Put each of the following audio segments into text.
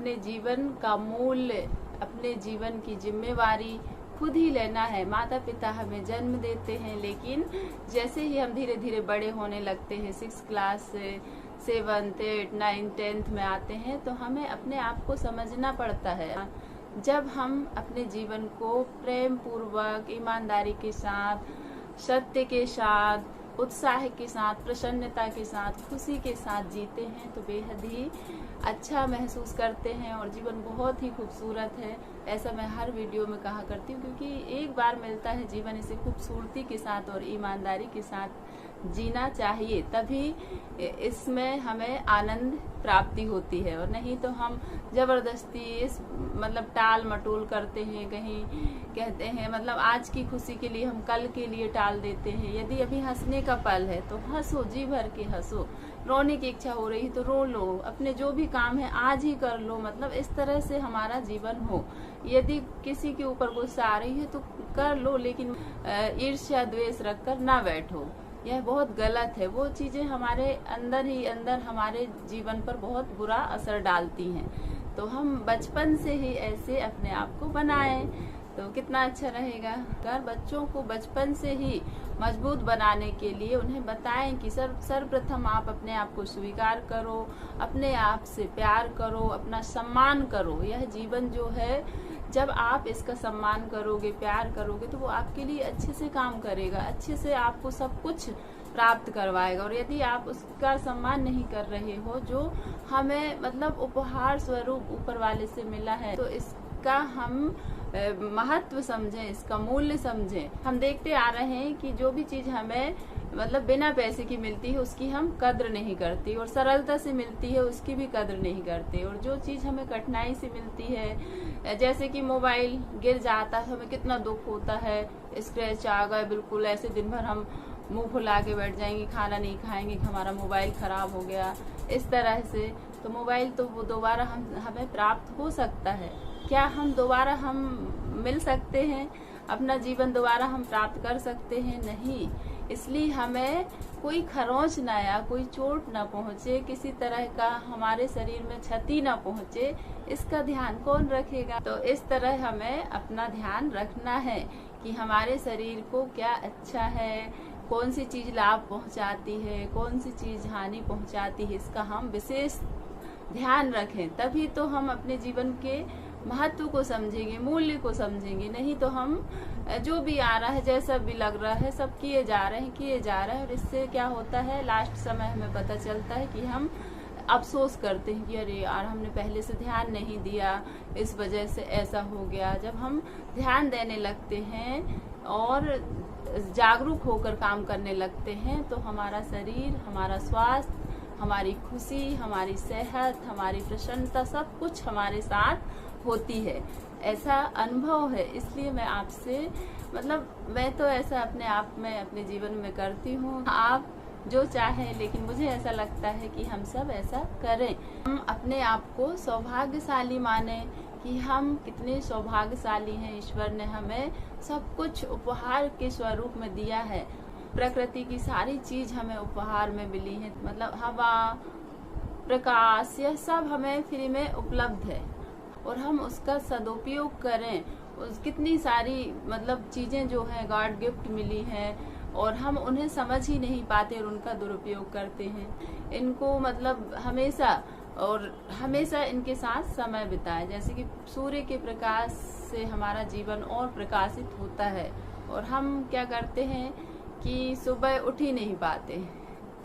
अपने जीवन का मूल्य, अपने जीवन की जिम्मेवारी खुद ही लेना है। माता पिता हमें जन्म देते हैं, लेकिन जैसे ही हम धीरे धीरे बड़े होने लगते हैं, 6 क्लास से 7th 8th 9th 10th में आते हैं, तो हमें अपने आप को समझना पड़ता है। जब हम अपने जीवन को प्रेम पूर्वक, ईमानदारी के साथ, सत्य के साथ, उत्साह के साथ, प्रसन्नता के साथ, खुशी के साथ जीते हैं तो बेहद ही अच्छा महसूस करते हैं और जीवन बहुत ही खूबसूरत है। ऐसा मैं हर वीडियो में कहा करती हूँ, क्योंकि एक बार मिलता है जीवन, इसे खूबसूरती के साथ और ईमानदारी के साथ जीना चाहिए, तभी इसमें हमें आनंद प्राप्ति होती है। और नहीं तो हम जबरदस्ती इस टाल मटोल करते हैं, कहीं कहते हैं आज की खुशी के लिए हम कल के लिए टाल देते हैं। यदि अभी हंसने का पल है तो हंसो, जी भर के हंसो। रोने की इच्छा हो रही तो रो लो, अपने जो भी काम है आज ही कर लो। इस तरह से हमारा जीवन हो। यदि किसी के ऊपर गुस्सा आ रही है तो कर लो, लेकिन ईर्ष्या द्वेष रखकर ना बैठो, यह बहुत गलत है। वो चीजें हमारे अंदर ही अंदर हमारे जीवन पर बहुत बुरा असर डालती हैं। तो हम बचपन से ही ऐसे अपने आप को बनाएं तो कितना अच्छा रहेगा। अगर बच्चों को बचपन से ही मजबूत बनाने के लिए उन्हें बताएं कि सर्वप्रथम आप अपने आप को स्वीकार करो, अपने आप से प्यार करो, अपना सम्मान करो। यह जीवन जो है, जब आप इसका सम्मान करोगे, प्यार करोगे, तो वो आपके लिए अच्छे से काम करेगा, अच्छे से आपको सब कुछ प्राप्त करवाएगा। और यदि आप उसका सम्मान नहीं कर रहे हो, जो हमें उपहार स्वरूप ऊपर वाले से मिला है, तो इसका हम महत्व समझें, इसका मूल्य समझें। हम देखते आ रहे हैं कि जो भी चीज हमें बिना पैसे की मिलती है उसकी हम कद्र नहीं करती, और सरलता से मिलती है उसकी भी कद्र नहीं करते। और जो चीज हमें कठिनाई से मिलती है, जैसे कि मोबाइल गिर जाता है, हमें कितना दुख होता है, स्क्रैच आ गए, बिल्कुल ऐसे दिन भर हम मुंह फुला के बैठ जाएंगे, खाना नहीं खाएंगे, हमारा मोबाइल खराब हो गया। इस तरह से तो मोबाइल तो वो दोबारा हमें प्राप्त हो सकता है। क्या हम दोबारा हम मिल सकते हैं, अपना जीवन दोबारा हम प्राप्त कर सकते हैं? नहीं। इसलिए हमें कोई खरोंच ना या कोई चोट ना पहुंचे, किसी तरह का हमारे शरीर में क्षति ना पहुंचे, इसका ध्यान कौन रखेगा? तो इस तरह हमें अपना ध्यान रखना है कि हमारे शरीर को क्या अच्छा है, कौन सी चीज लाभ पहुंचाती है, कौन सी चीज हानि पहुंचाती है, इसका हम विशेष ध्यान रखें। तभी तो हम अपने जीवन के महत्व को समझेंगे, मूल्य को समझेंगे। नहीं तो हम जो भी आ रहा है, जैसा भी लग रहा है, सब किए जा रहे हैं, और इससे क्या होता है, लास्ट समय हमें पता चलता है कि हम अफसोस करते हैं कि अरे यार, हमने पहले से ध्यान नहीं दिया, इस वजह से ऐसा हो गया। जब हम ध्यान देने लगते हैं और जागरूक होकर काम करने लगते हैं, तो हमारा शरीर, हमारा स्वास्थ्य, हमारी खुशी, हमारी सेहत, हमारी प्रसन्नता, सब कुछ हमारे साथ होती है। ऐसा अनुभव है। इसलिए मैं आपसे मैं तो ऐसा अपने आप में, अपने जीवन में करती हूँ। आप जो चाहें, लेकिन मुझे ऐसा लगता है कि हम सब ऐसा करें। हम अपने आप को सौभाग्यशाली माने कि हम कितने सौभाग्यशाली हैं। ईश्वर ने हमें सब कुछ उपहार के स्वरूप में दिया है। प्रकृति की सारी चीज हमें उपहार में मिली है। हवा, प्रकाश, यह सब हमें फ्री में उपलब्ध है, और हम उसका सदुपयोग करें। कितनी सारी चीजें जो है गॉड गिफ्ट मिली हैं, और हम उन्हें समझ ही नहीं पाते और उनका दुरुपयोग करते हैं। इनको हमेशा इनके साथ समय बिताएं। जैसे कि सूर्य के प्रकाश से हमारा जीवन और प्रकाशित होता है, और हम क्या करते हैं कि सुबह उठ ही नहीं पाते,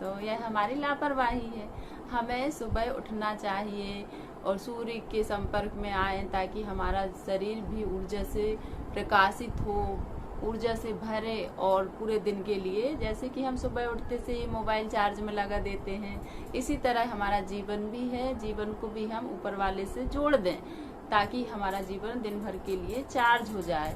तो यह हमारी लापरवाही है। हमें सुबह उठना चाहिए और सूर्य के संपर्क में आए, ताकि हमारा शरीर भी ऊर्जा से प्रकाशित हो, ऊर्जा से भरे, और पूरे दिन के लिए, जैसे कि हम सुबह उठते से ही मोबाइल चार्ज में लगा देते हैं, इसी तरह हमारा जीवन भी है। जीवन को भी हम ऊपर वाले से जोड़ दें, ताकि हमारा जीवन दिन भर के लिए चार्ज हो जाए।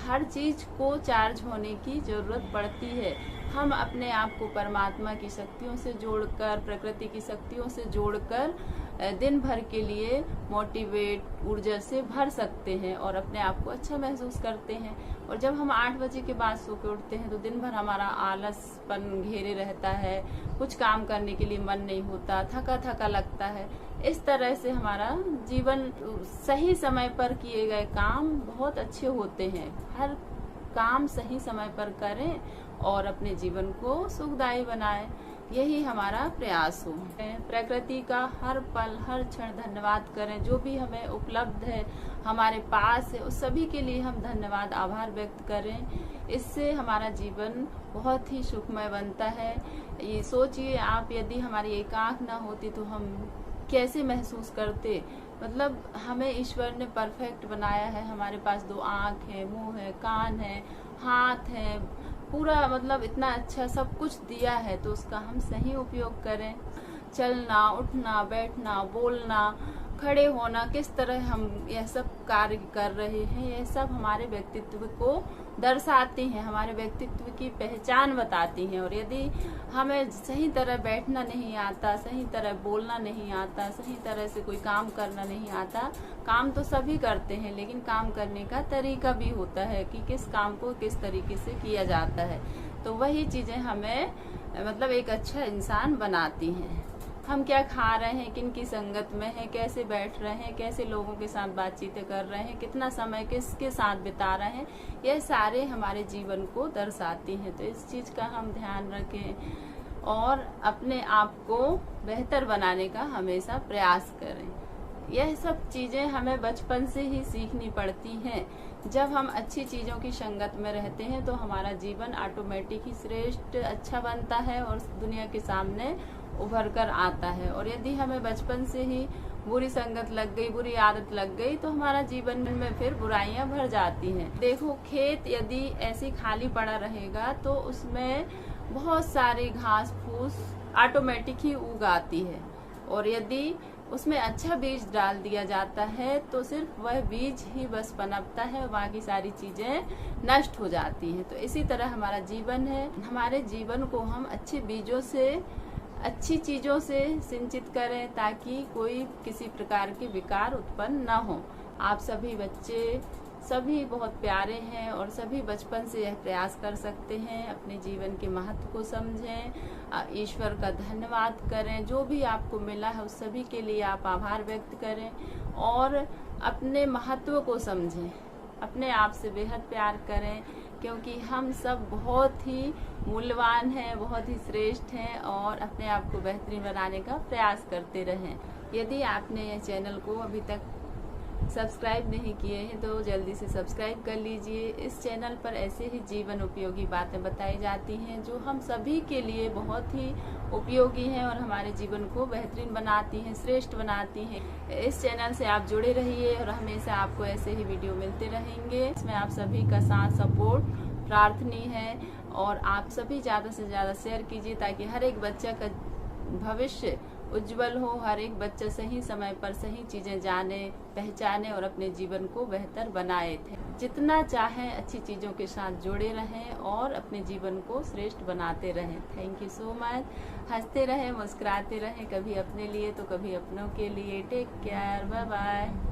हर चीज को चार्ज होने की जरूरत पड़ती है। हम अपने आप को परमात्मा की शक्तियों से जोड़कर, प्रकृति की शक्तियों से जोड़कर दिन भर के लिए मोटिवेट, ऊर्जा से भर सकते हैं और अपने आप को अच्छा महसूस करते हैं। और जब हम 8 बजे के बाद सो के उठते हैं, तो दिन भर हमारा आलसपन घेरे रहता है, कुछ काम करने के लिए मन नहीं होता, थका थका लगता है। इस तरह से हमारा जीवन, सही समय पर किए गए काम बहुत अच्छे होते हैं। हर काम सही समय पर करें और अपने जीवन को सुखदायी बनाएं, यही हमारा प्रयास हो। प्रकृति का हर पल हर क्षण धन्यवाद करें। जो भी हमें उपलब्ध है, हमारे पास है, उस सभी के लिए हम धन्यवाद आभार व्यक्त करें। इससे हमारा जीवन बहुत ही सुखमय बनता है। ये सोचिए आप, यदि हमारी एक आँख ना होती तो हम कैसे महसूस करते। मतलब हमें ईश्वर ने परफेक्ट बनाया है। हमारे पास 2 आँख है, मुंह है, कान है, हाथ है, पूरा मतलब इतना अच्छा सब कुछ दिया है, तो उसका हम सही उपयोग करें। चलना, उठना, बैठना, बोलना, खड़े होना, किस तरह हम यह सब कार्य कर रहे हैं, यह सब हमारे व्यक्तित्व को दर्शाती हैं, हमारे व्यक्तित्व की पहचान बताती हैं। और यदि हमें सही तरह बैठना नहीं आता, सही तरह बोलना नहीं आता, सही तरह से कोई काम करना नहीं आता, काम तो सभी करते हैं, लेकिन काम करने का तरीका भी होता है कि किस काम को किस तरीके से किया जाता है। तो वही चीजें हमें मतलब एक अच्छा इंसान बनाती हैं। हम क्या खा रहे हैं, किन की संगत में है, कैसे बैठ रहे हैं, कैसे लोगों के साथ बातचीतें कर रहे हैं, कितना समय किसके साथ बिता रहे हैं, यह सारे हमारे जीवन को दर्शाती हैं। तो इस चीज का हम ध्यान रखें और अपने आप को बेहतर बनाने का हमेशा प्रयास करें। यह सब चीजें हमें बचपन से ही सीखनी पड़ती हैं। जब हम अच्छी चीजों की संगत में रहते हैं तो हमारा जीवन ऑटोमेटिक ही श्रेष्ठ अच्छा बनता है और दुनिया के सामने उभर कर आता है। और यदि हमें बचपन से ही बुरी संगत लग गई, बुरी आदत लग गई, तो हमारा जीवन में फिर बुराइयां भर जाती हैं। देखो, खेत यदि ऐसे खाली पड़ा रहेगा तो उसमें बहुत सारी घास फूस ऑटोमेटिक ही उग आती है, और यदि उसमें अच्छा बीज डाल दिया जाता है तो सिर्फ वह बीज ही बस पनपता है और बाकी सारी चीजें नष्ट हो जाती हैं। तो इसी तरह हमारा जीवन है। हमारे जीवन को हम अच्छे बीजों से, अच्छी चीजों से सिंचित करें ताकि कोई किसी प्रकार के विकार उत्पन्न न हो। आप सभी बच्चे सभी बहुत प्यारे हैं और सभी बचपन से यह प्रयास कर सकते हैं, अपने जीवन के महत्व को समझें, ईश्वर का धन्यवाद करें। जो भी आपको मिला है उस सभी के लिए आप आभार व्यक्त करें और अपने महत्व को समझें, अपने आप से बेहद प्यार करें, क्योंकि हम सब बहुत ही मूल्यवान हैं, बहुत ही श्रेष्ठ हैं और अपने आप को बेहतरीन बनाने का प्रयास करते रहें। यदि आपने यह चैनल को अभी तक सब्सक्राइब नहीं किए हैं तो जल्दी से सब्सक्राइब कर लीजिए। इस चैनल पर ऐसे ही जीवन उपयोगी बातें बताई जाती हैं जो हम सभी के लिए बहुत ही उपयोगी हैं और हमारे जीवन को बेहतरीन बनाती हैं, श्रेष्ठ बनाती हैं। इस चैनल से आप जुड़े रहिए और हमेशा आपको ऐसे ही वीडियो मिलते रहेंगे। इसमें आप सभी का साथ सपोर्ट प्रार्थनीय है और आप सभी ज्यादा से ज्यादा शेयर कीजिए ताकि हर एक बच्चा का भविष्य उज्जवल हो, हर एक बच्चा सही समय पर सही चीजें जाने, पहचाने और अपने जीवन को बेहतर बनाए थे। जितना चाहे अच्छी चीजों के साथ जुड़े रहें और अपने जीवन को श्रेष्ठ बनाते रहें। Thank you so much. हंसते रहें, मुस्कुराते रहें, कभी अपने लिए तो कभी अपनों के लिए। Take care, bye bye.